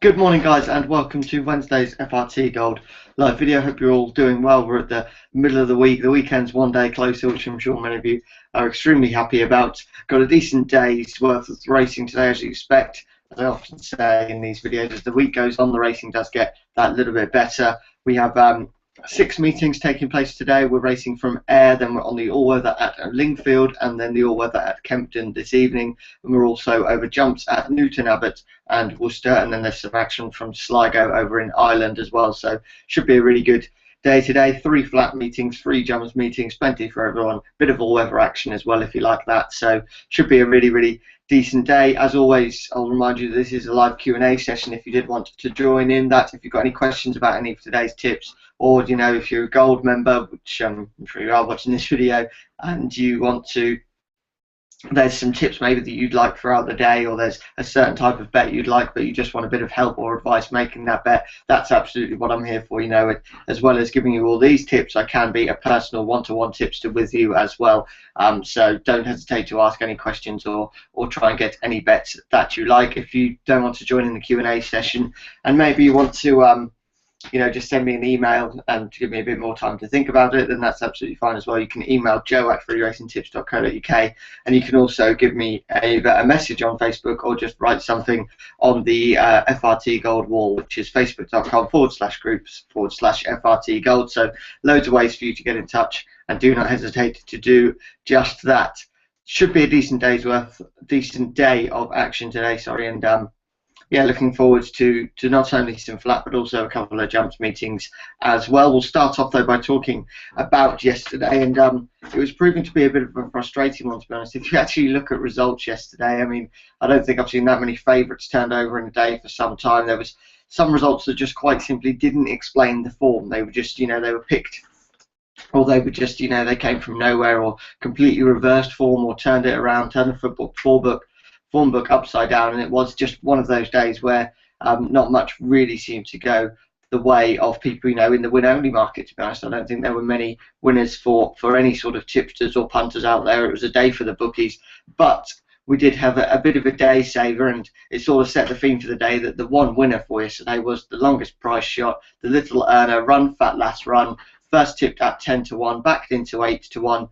Good morning, guys, and welcome to Wednesday's FRT Gold live video. Hope you're all doing well. We're at the middle of the week. The weekend's one day closer, which I'm sure many of you are extremely happy about. Got a decent day's worth of racing today, as you expect. As I often say in these videos, as the week goes on, the racing does get that little bit better. We have 6 meetings taking place today. We're racing from Ayr, then we're on the all-weather at Lingfield, and then the all-weather at Kempton this evening. And we're also over jumps at Newton Abbot and Worcester, and then there's some action from Sligo over in Ireland as well. So should be a really good day today. 3 flat meetings, 3 jumps meetings, plenty for everyone. Bit of all-weather action as well if you like that. So should be a really decent day. As always, I'll remind you that this is a live Q&A session if you did want to join in that. If you've got any questions about any of today's tips, or if you're a gold member, which I'm sure you are watching this video, and you want to, there's some tips maybe that you'd like throughout the day, or there's a certain type of bet you'd like but you just want a bit of help or advice making that bet, that's absolutely what I'm here for. As well as giving you all these tips, I can be a personal one-to-one tipster with you as well. So don't hesitate to ask any questions or try and get any bets that you like. If you don't want to join in the Q&A session, and maybe you want to just send me an email and give me a bit more time to think about it, then that's absolutely fine as well. You can email joe@freeracingtips.co.uk, and you can also give me a message on Facebook, or just write something on the FRT Gold wall, which is facebook.com/groups/FRT Gold. So loads of ways for you to get in touch, and do not hesitate to do just that. Should be a decent day of action today, and yeah, looking forward to not only some flat but also a couple of jumps meetings as well. We'll start off though by talking about yesterday, and it was proving to be a bit of a frustrating one, to be honest. If you actually look at results yesterday, I mean, I don't think I've seen that many favourites turned over in a day for some time. There was some results that just quite simply didn't explain the form. They were just, they were picked, or they were just, they came from nowhere, or completely reversed form, or turned it around, turned the form book upside down, and it was just one of those days where not much really seemed to go the way of people, in the win-only market, to be honest. I don't think there were many winners for any sort of tipsters or punters out there. It was a day for the bookies, but we did have a bit of a day saver, and it sort of set the theme for the day that the one winner for yesterday was the longest price shot, the Little Earner, run fat last run, first tipped at 10-1, backed into 8-1.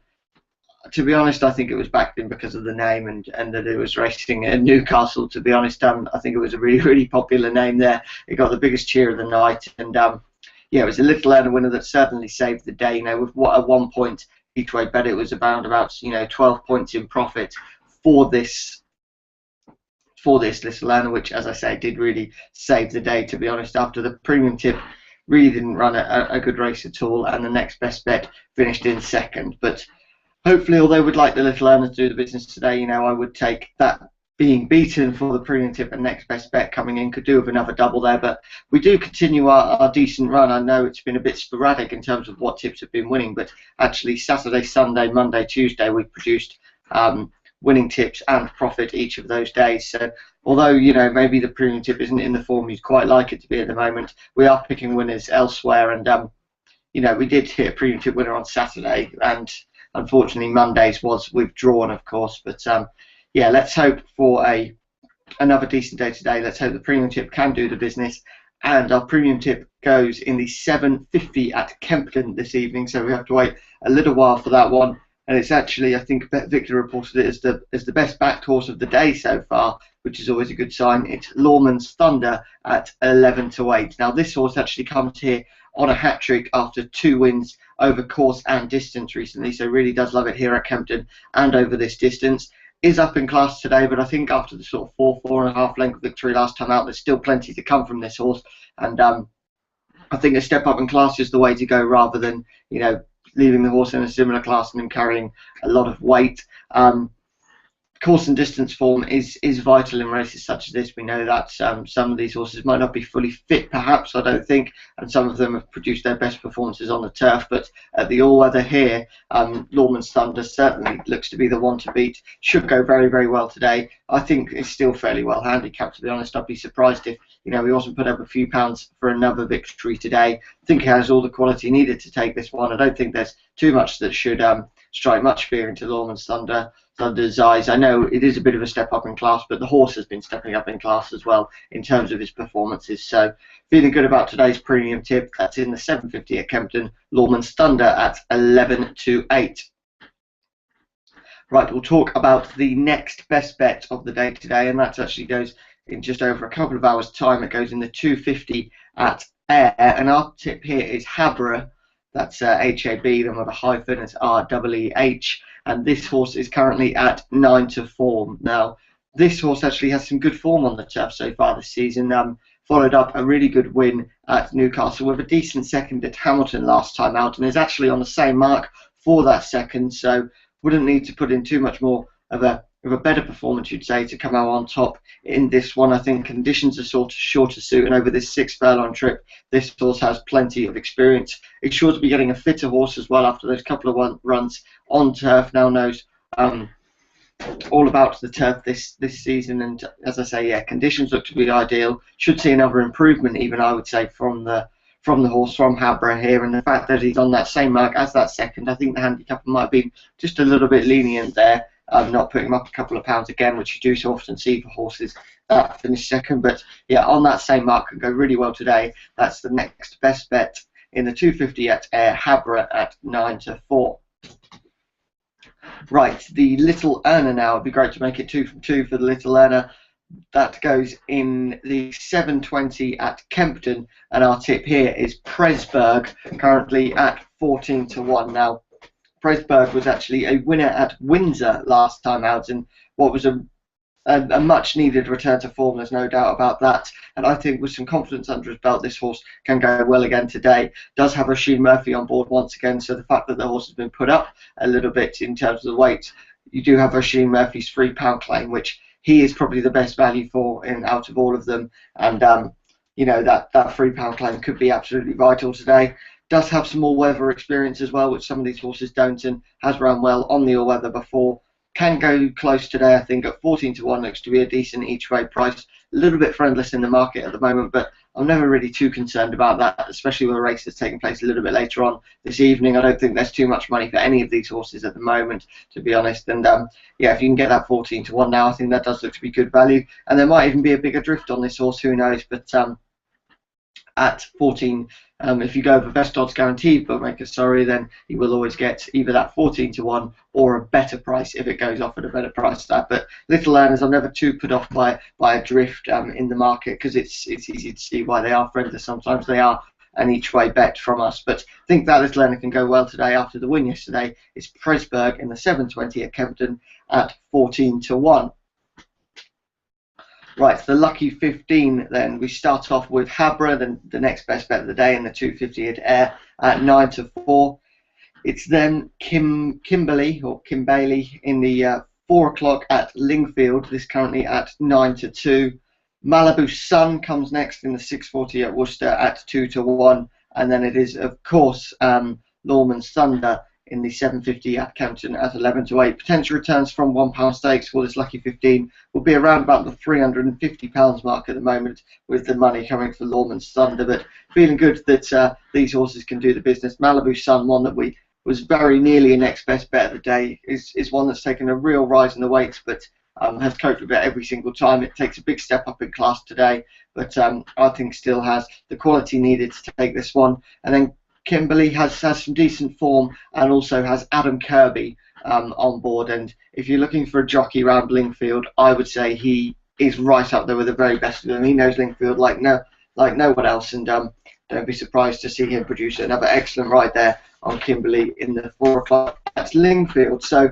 To be honest, I think it was backed in because of the name, and that it was racing at Newcastle. To be honest, I think it was a really popular name there. It got the biggest cheer of the night, and yeah, it was a Little Earner winner that certainly saved the day. With what a 1 point each way bet, it was about 12 points in profit for this Little Earner, which, as I say, did really save the day. To be honest, after the premium tip really didn't run a good race at all, and the next best bet finished in second. But hopefully, although we'd like the Little Earner to do the business today, I would take that being beaten for the premium tip, and next best bet coming in. Could do with another double there, but we do continue our decent run. I know it's been a bit sporadic in terms of what tips have been winning, but actually Saturday, Sunday, Monday, Tuesday, we've produced winning tips and profit each of those days. So although maybe the premium tip isn't in the form you'd quite like it to be at the moment, we are picking winners elsewhere, and we did hit a premium tip winner on Saturday, and unfortunately Monday's was withdrawn, of course. But yeah, let's hope for another decent day today. Let's hope the premium tip can do the business, and our premium tip goes in the 7.50 at Kempton this evening, so we have to wait a little while for that one. And it's actually, I think Victor reported it as the best backed horse of the day so far, which is always a good sign. It's Lawman's Thunder at 11-8. Now this horse actually comes here on a hat-trick after 2 wins over course and distance recently, so really does love it here at Kempton and over this distance. Is up in class today, but I think after the sort of 4.5 length victory last time out, there's still plenty to come from this horse, and I think a step up in class is the way to go, rather than leaving the horse in a similar class and then carrying a lot of weight. Course and distance form is vital in races such as this. We know that some of these horses might not be fully fit, perhaps, I don't think, and some of them have produced their best performances on the turf, but at the all-weather here, Lawman's Thunder certainly looks to be the one to beat. Should go very well today. I think it's still fairly well handicapped, to be honest. I'd be surprised if he wasn't put up a few pounds for another victory today. I think he has all the quality needed to take this one. I don't think there's too much that should strike much fear into Lawman's Thunder's eyes. I know it is a bit of a step up in class, but the horse has been stepping up in class as well in terms of his performances. So feeling good about today's premium tip. That's in the 750 at Kempton. Lawman's Thunder at 11 to 8. Right, we'll talk about the next best bet of the day today, and that actually goes in just over a couple of hours' time. It goes in the 250 at Ayr, and our tip here is Habra. That's H-A-B, then with a hyphen, it's R-E-E-H, and this horse is currently at 9 to 4. Now, this horse actually has some good form on the turf so far this season. Followed up a really good win at Newcastle with a decent second at Hamilton last time out, and is actually on the same mark for that second, so wouldn't need to put in too much more of a better performance, you'd say, to come out on top in this one. I think conditions are sort of sure to suit, and over this 6 furlong trip, this horse has plenty of experience. It's sure to be getting a fitter horse as well after those couple of runs on turf. Now knows all about the turf this season, and as I say, yeah, conditions look to be ideal. Should see another improvement, even, I would say, from the horse, from Habra here, and the fact that he's on that same mark as that second, I think the handicap might be just a little bit lenient there, not putting him up a couple of pounds again, which you do so often see for horses that finish second. But yeah, on that same mark, can go really well today. That's the next best bet in the 250 at Ayr, Habra at 9 to 4. Right, the Little Earner now. It'd be great to make it 2 from 2 for the Little Earner. That goes in the 720 at Kempton, and our tip here is Presburg, currently at 14 to 1. Now, Presburg was actually a winner at Windsor last time out, and what was a much needed return to form, there's no doubt about that. And I think with some confidence under his belt, this horse can go well again today. Does have Rasheen Murphy on board once again, so the fact that the horse has been put up a little bit in terms of the weight, you do have Rasheen Murphy's £3 claim, which he is probably the best value for out of all of them, and you know, that £3 claim could be absolutely vital today. Does have some all-weather experience as well, which some of these horses don't, and has run well on the all-weather before. Can go close today, I think, at 14 to 1. Looks to be a decent each-way price. A little bit friendless in the market at the moment, but I'm never really too concerned about that, especially with a race that's taking place a little bit later on this evening. I don't think there's too much money for any of these horses at the moment, to be honest. And yeah, if you can get that 14 to 1 now, I think that does look to be good value. And there might even be a bigger drift on this horse, who knows? But at 14, if you go for best odds guaranteed bookmaker, sorry, then you will always get either that 14 to 1 or a better price if it goes off at a better price tag. But Little Earners, I'm never too put off by a drift in the market, because it's easy to see why they are friendless. Sometimes they are an each way bet from us, but I think that Little Earner can go well today after the win yesterday. It's Presburg in the 720 at Kempton at 14 to 1. Right, the lucky 15 then. We start off with Habra, then the next best bet of the day, in the 250 at Ayr at 9 to 4. It's then Kimberley in the 4 o'clock at Lingfield. This currently at 9 to 2. Malibu Sun comes next in the 640 at Worcester at 2 to 1. And then it is, of course, Lawman's Thunder in the 750 at Kempton at 11 to 8. Potential returns from £1 stakes for this lucky 15 will be around about the £350 mark at the moment, with the money coming for Lawman's Thunder. But feeling good that these horses can do the business. Malibu Sun, one that was very nearly a next best bet of the day, is one that's taken a real rise in the weights, but has coped with it every single time. It takes a big step up in class today, but I think still has the quality needed to take this one. And then Kimberley has some decent form, and also has Adam Kirby on board. And if you're looking for a jockey around Lingfield, I would say he is right up there with the very best of them. He knows Lingfield like no one else, and don't be surprised to see him produce another excellent ride there on Kimberley in the 4 o'clock at Lingfield. So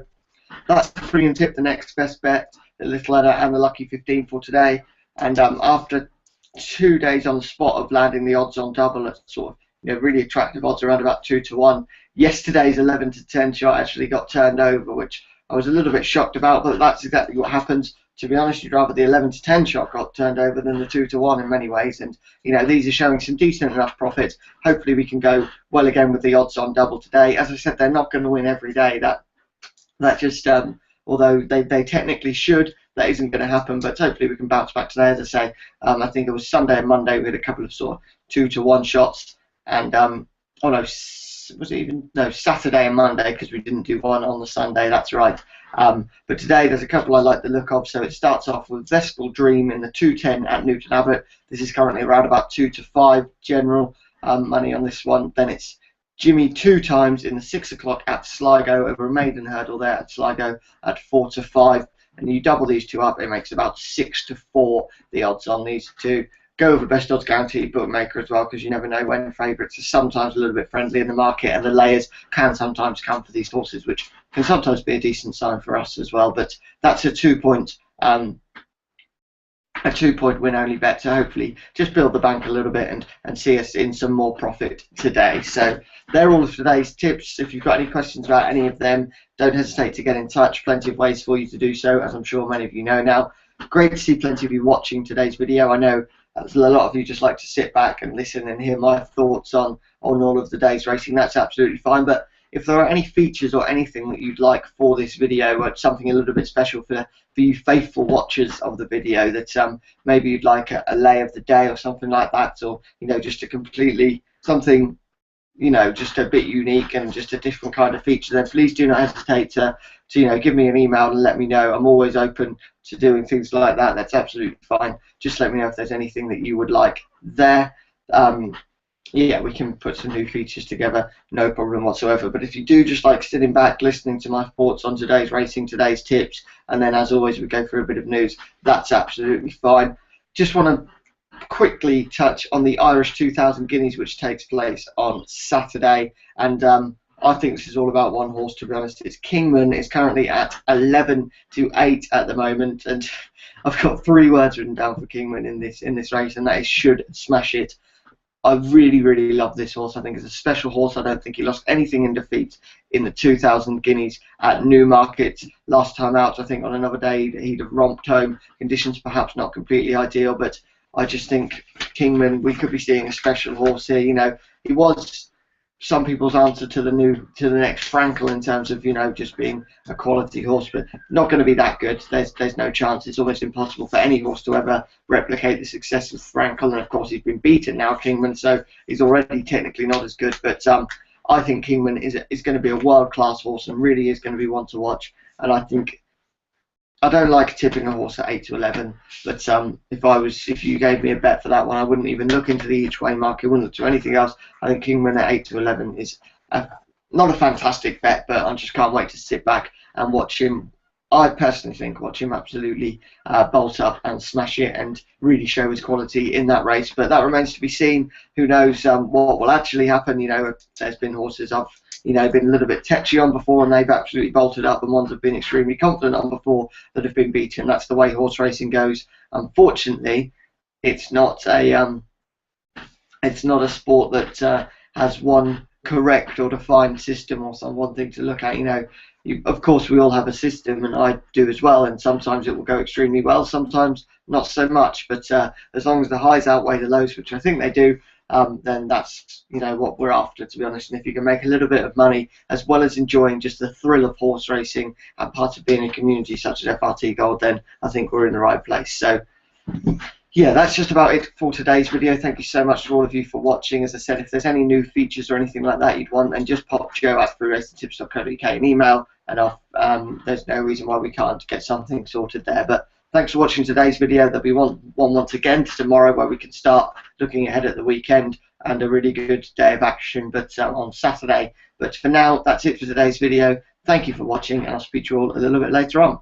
that's the premium tip, the next best bet, the Little Earner and the lucky 15 for today. And after 2 days on the spot of landing the odds on double at sort of really attractive odds around about 2 to 1. Yesterday's 11 to 10 shot actually got turned over, which I was a little bit shocked about, but that's exactly what happens. To be honest, you'd rather the 11 to 10 shot got turned over than the 2 to 1 in many ways. And these are showing some decent enough profits. Hopefully we can go well again with the odds on double today. As I said, they're not going to win every day. That just although they technically should, that isn't going to happen. But hopefully we can bounce back today. As I say, I think it was Sunday and Monday we had a couple of sort of 2 to 1 shots. And was it even, no, Saturday and Monday, because we didn't do one on the Sunday, that's right. But today there's a couple I like the look of. So it starts off with Vestal Dream in the 210 at Newton Abbot. This is currently around about 2 to 5 general money on this one. Then it's Jimmy 2 times in the 6 o'clock at Sligo over a maiden hurdle there at Sligo at 4 to 5. And you double these two up, it makes about 6 to 4 the odds on these two. Go over best odds guaranteed bookmaker as well, because you never know when favourites are sometimes a little bit friendly in the market, and the layers can sometimes come for these horses, which can sometimes be a decent sign for us as well. But that's a 2-point win only bet, so hopefully just build the bank a little bit and see us in some more profit today. So they're all of today's tips. If you've got any questions about any of them, don't hesitate to get in touch. Plenty of ways for you to do so, as I'm sure many of you know now. Great to see plenty of you watching today's video. I know a lot of you just like to sit back and listen and hear my thoughts on all of the day's racing. That's absolutely fine. But if there are any features or anything that you'd like for this video, or something a little bit special for you faithful watchers of the video, that maybe you'd like a lay of the day or something like that, or just a completely something just a bit unique and just a different kind of feature, then please do not hesitate to give me an email and let me know. I'm always open to doing things like that. That's absolutely fine. Just let me know if there's anything that you would like there. Yeah, we can put some new features together, no problem whatsoever. But if you do just like sitting back, listening to my thoughts on today's racing, today's tips, and then as always we go through a bit of news, that's absolutely fine. Just want to quickly touch on the Irish 2000 Guineas, which takes place on Saturday, and I think this is all about one horse, to be honest. It's Kingman. Is currently at 11 to 8 at the moment, and I've got 3 words written down for Kingman in this race, and that is should smash it. I really, really love this horse. I think it's a special horse. I don't think he lost anything in defeat in the 2000 Guineas at Newmarket last time out. I think on another day he'd have romped home. Conditions perhaps not completely ideal, but I just think Kingman, we could be seeing a special horse here. He was some people's answer to the next Frankel in terms of just being a quality horse, but not going to be that good. There's no chance. It's almost impossible for any horse to ever replicate the success of Frankel, and of course he's been beaten now, Kingman, so he's already technically not as good. But I think Kingman is going to be a world-class horse and really is going to be one to watch. And I don't like tipping a horse at 8 to 11, but if you gave me a bet for that one, I wouldn't even look into the each way market, wouldn't look to anything else. I think Kingman at 8 to 11 is not a fantastic bet, but I just can't wait to sit back and watch him. I personally think watch him absolutely bolt up and smash it and really show his quality in that race. But that remains to be seen. Who knows what will actually happen? There's been horses I've been a little bit tetchy on before, and they've absolutely bolted up, and ones I've been extremely confident on before that have been beaten. That's the way horse racing goes. Unfortunately, it's not a sport that has one correct or defined system or some one thing to look at. Of course we all have a system, and I do as well, and sometimes it will go extremely well, sometimes not so much, but as long as the highs outweigh the lows, which I think they do, then that's what we're after, to be honest. And if you can make a little bit of money as well as enjoying just the thrill of horse racing and part of being a community such as FRT Gold, then I think we're in the right place. So yeah, that's just about it for today's video. Thank you so much to all of you for watching. As I said, if there's any new features or anything like that you'd want, then just pop Joe at freeracingtips.co.uk an email, and there's no reason why we can't get something sorted there. But thanks for watching today's video. There'll be one once again tomorrow, where we can start looking ahead at the weekend and a really good day of action, but on Saturday. But for now, that's it for today's video. Thank you for watching, and I'll speak to you all a little bit later on.